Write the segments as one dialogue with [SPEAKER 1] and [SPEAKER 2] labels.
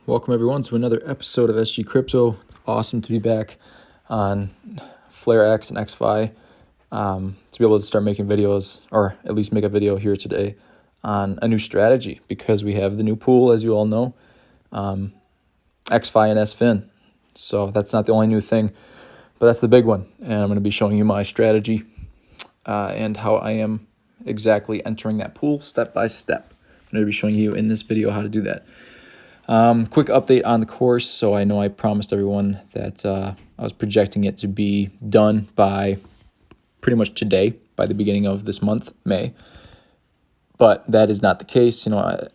[SPEAKER 1] Welcome everyone to another episode of SG Crypto. It's awesome to be back on FlareX and ExFi, to be able to start making videos, or at least make a video here today on a new strategy, because we have the new pool, as you all know, ExFi and SFIN. So that's not the only new thing, but that's the big one. And I'm going to be showing you my strategy and how I am exactly entering that pool step by step. I'm going to be showing you in this video how to do that. Quick update on the course. So I know I promised everyone that I was projecting it to be done by pretty much today, by the beginning of this month, May. But that is not the case. As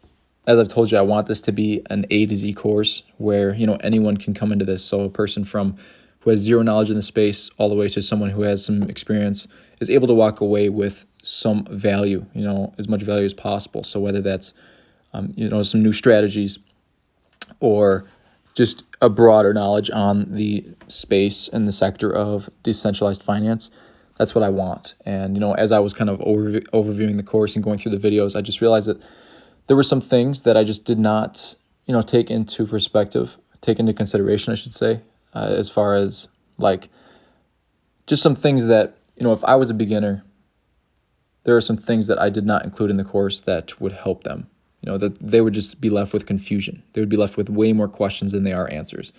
[SPEAKER 1] I've told you, I want this to be an A to Z course where, anyone can come into this. So a person who has zero knowledge in the space all the way to someone who has some experience is able to walk away with some value, as much value as possible. So whether that's, some new strategies, or just a broader knowledge on the space and the sector of decentralized finance. That's what I want. And, as I was kind of overviewing the course and going through the videos, I just realized that there were some things that I just did not, take into consideration, I should say, as far as just some things that, if I was a beginner, there are some things that I did not include in the course that would help them. That they would just be left with confusion. They would be left with way more questions than they are answers.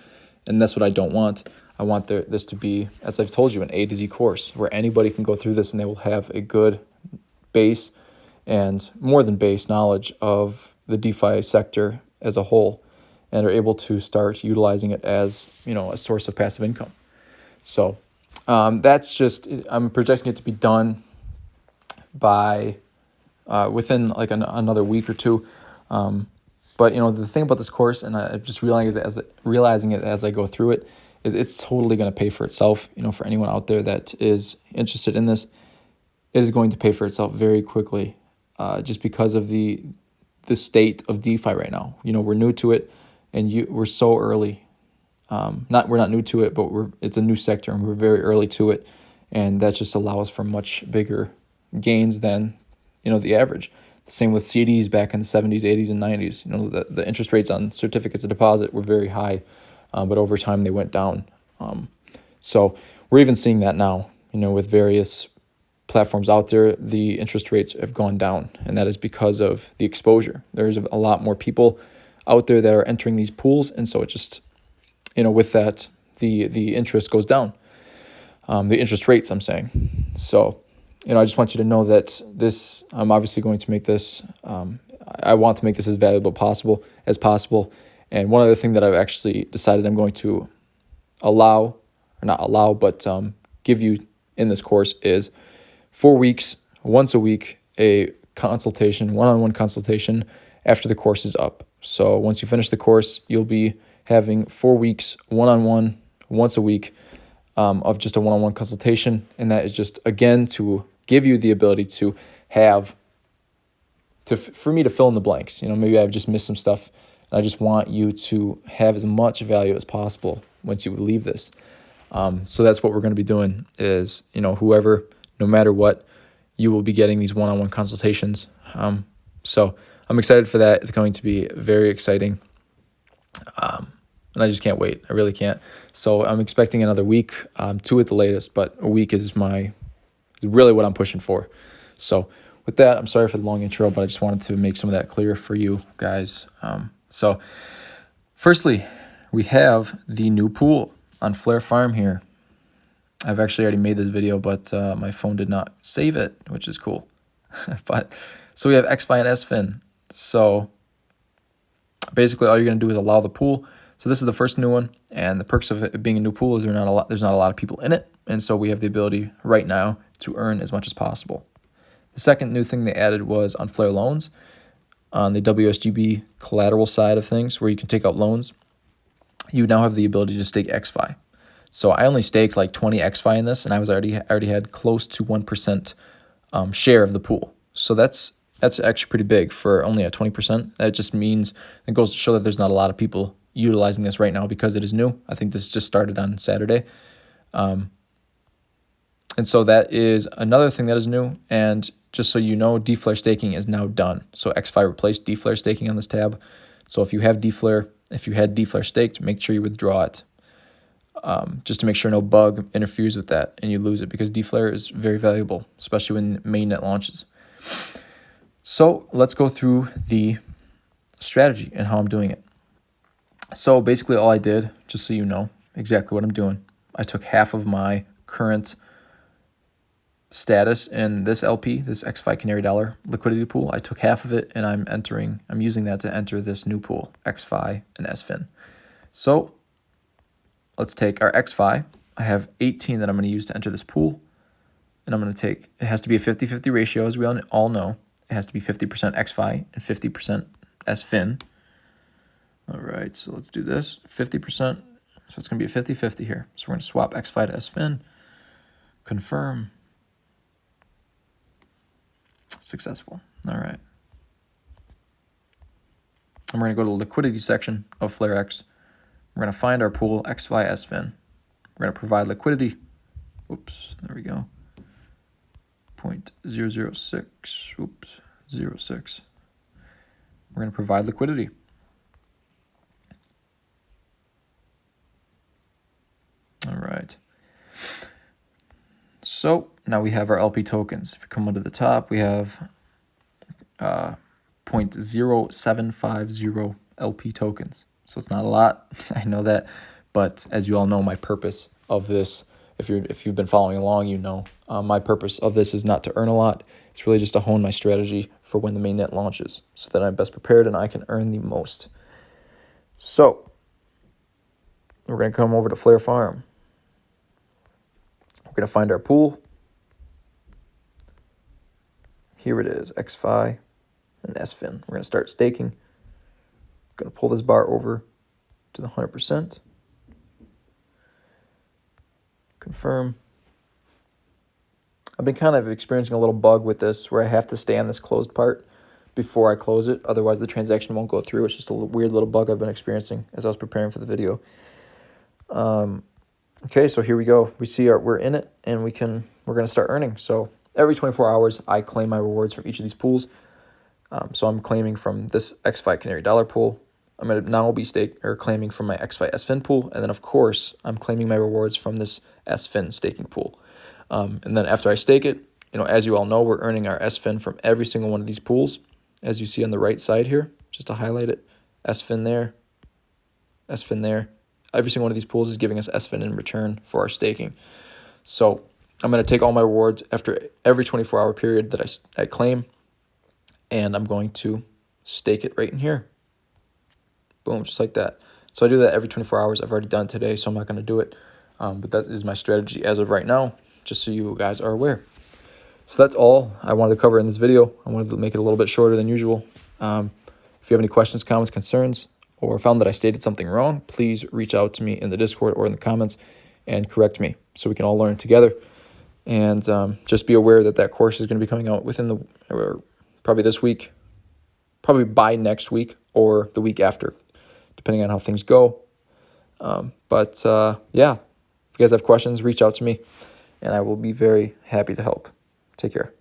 [SPEAKER 1] And that's what I don't want. I want this to be, as I've told you, an A to Z course where anybody can go through this and they will have a good base and more than base knowledge of the DeFi sector as a whole, and are able to start utilizing it as, a source of passive income. So that's just, I'm projecting it to be done by within another week or two. But the thing about this course, and I'm just realizing it as I go through it, is it's totally going to pay for itself. For anyone out there that is interested in this, it is going to pay for itself very quickly, just because of the state of DeFi right now. We're new to it, and we're so early. We're not new to it, but it's a new sector, and we're very early to it, and that just allows for much bigger gains than the average. The same with CDs back in the 70s, 80s, and 90s. The interest rates on certificates of deposit were very high, but over time they went down. So we're even seeing that now, with various platforms out there, the interest rates have gone down, and that is because of the exposure. There's a lot more people out there that are entering these pools, and so it just, with that, the interest goes down. The interest rates, I'm saying. So, I just want you to know that this, I'm obviously going to make this, I want to make this as valuable as possible. And one other thing that I've actually decided I'm going to give you in this course is 4 weeks, once a week, a consultation, one-on-one consultation after the course is up. So once you finish the course, you'll be having 4 weeks, one-on-one, once a week, of just a one-on-one consultation. And that is just, again, to give you the ability to for me to fill in the blanks. Maybe I've just missed some stuff, and I just want you to have as much value as possible once you leave this. So that's what we're going to be doing is, whoever, no matter what, you will be getting these one-on-one consultations. So I'm excited for that. It's going to be very exciting. And I just can't wait. I really can't. So I'm expecting another week, 2 at the latest, but a week is really what I'm pushing for. So with that, I'm sorry for the long intro, but I just wanted to make some of that clear for you guys. So firstly, we have the new pool on Flare Farm here. I've actually already made this video, but my phone did not save it, which is cool. So we have ExFi and SFIN. So basically all you're going to do is allow the pool. So this is the first new one, and the perks of it being a new pool is there's not a lot of people in it, and so we have the ability right now to earn as much as possible. The second new thing they added was on flareloans, on the WSGB collateral side of things, where you can take out loans. You now have the ability to stake ExFi. So I only staked 20 ExFi in this, and I already had close to 1% share of the pool. So that's actually pretty big for only at 20%. That just means it goes to show that there's not a lot of people utilizing this right now because it is new. I think this just started on Saturday. And so that is another thing that is new. And just so you know, DFlare staking is now done. So ExFi replaced DFlare staking on this tab. So if you have DFlare, if you had DFlare staked, make sure you withdraw it. Just to make sure no bug interferes with that and you lose it, because DFlare is very valuable, especially when mainnet launches. So let's go through the strategy and how I'm doing it. So basically all I did, just so you know exactly what I'm doing, I took half of my current status in this LP, this ExFi Canary Dollar liquidity pool. I took half of it and I'm using that to enter this new pool, ExFi and SFIN. So let's take our ExFi. I have 18 that I'm going to use to enter this pool. And I'm going to take, it has to be a 50-50 ratio, as we all know. It has to be 50% ExFi and 50% SFIN. All right, so let's do this. 50%, so it's going to be a 50-50 here. So we're going to swap ExFi to SFIN. Confirm. Successful. All right. And we're going to go to the liquidity section of FlareX. We're going to find our pool, ExFi SFIN. We're going to provide liquidity. Oops, there we go. 0.006. Oops, 06. We're going to provide liquidity. All right. So now we have our LP tokens. If you come under the top, we have 0.0750 LP tokens. So it's not a lot, I know that, but as you all know, my purpose of this, if you've been following along, you know, my purpose of this is not to earn a lot. It's really just to hone my strategy for when the mainnet launches, so that I'm best prepared and I can earn the most. So we're going to come over to Flare Farm. We're going to find our pool. Here it is, ExFi and SFIN. We're going to start staking. Going to pull this bar over to the 100%. Confirm. I've been kind of experiencing a little bug with this where I have to stay on this closed part before I close it. Otherwise, the transaction won't go through. It's just a weird little bug I've been experiencing as I was preparing for the video. Okay, so here we go. We see we're in it, and we're going to start earning. So every 24 hours, I claim my rewards from each of these pools. So I'm claiming from this ExFi Canary Dollar pool. I'm going to now be claiming from my ExFi SFIN pool. And then, of course, I'm claiming my rewards from this SFIN staking pool. And then after I stake it, you know, as you all know, we're earning our SFIN from every single one of these pools. As you see on the right side here, just to highlight it, SFIN there, SFIN there. Every single one of these pools is giving us SFIN in return for our staking. So I'm going to take all my rewards after every 24-hour period that I claim, and I'm going to stake it right in here. Boom, just like that. So I do that every 24 hours. I've already done it today, so I'm not going to do it. But that is my strategy as of right now, just so you guys are aware. So that's all I wanted to cover in this video. I wanted to make it a little bit shorter than usual. If you have any questions, comments, concerns, or found that I stated something wrong, please reach out to me in the Discord or in the comments and correct me so we can all learn together. And just be aware that that course is going to be coming out within probably this week, probably by next week or the week after, depending on how things go. Yeah, if you guys have questions, reach out to me, and I will be very happy to help. Take care.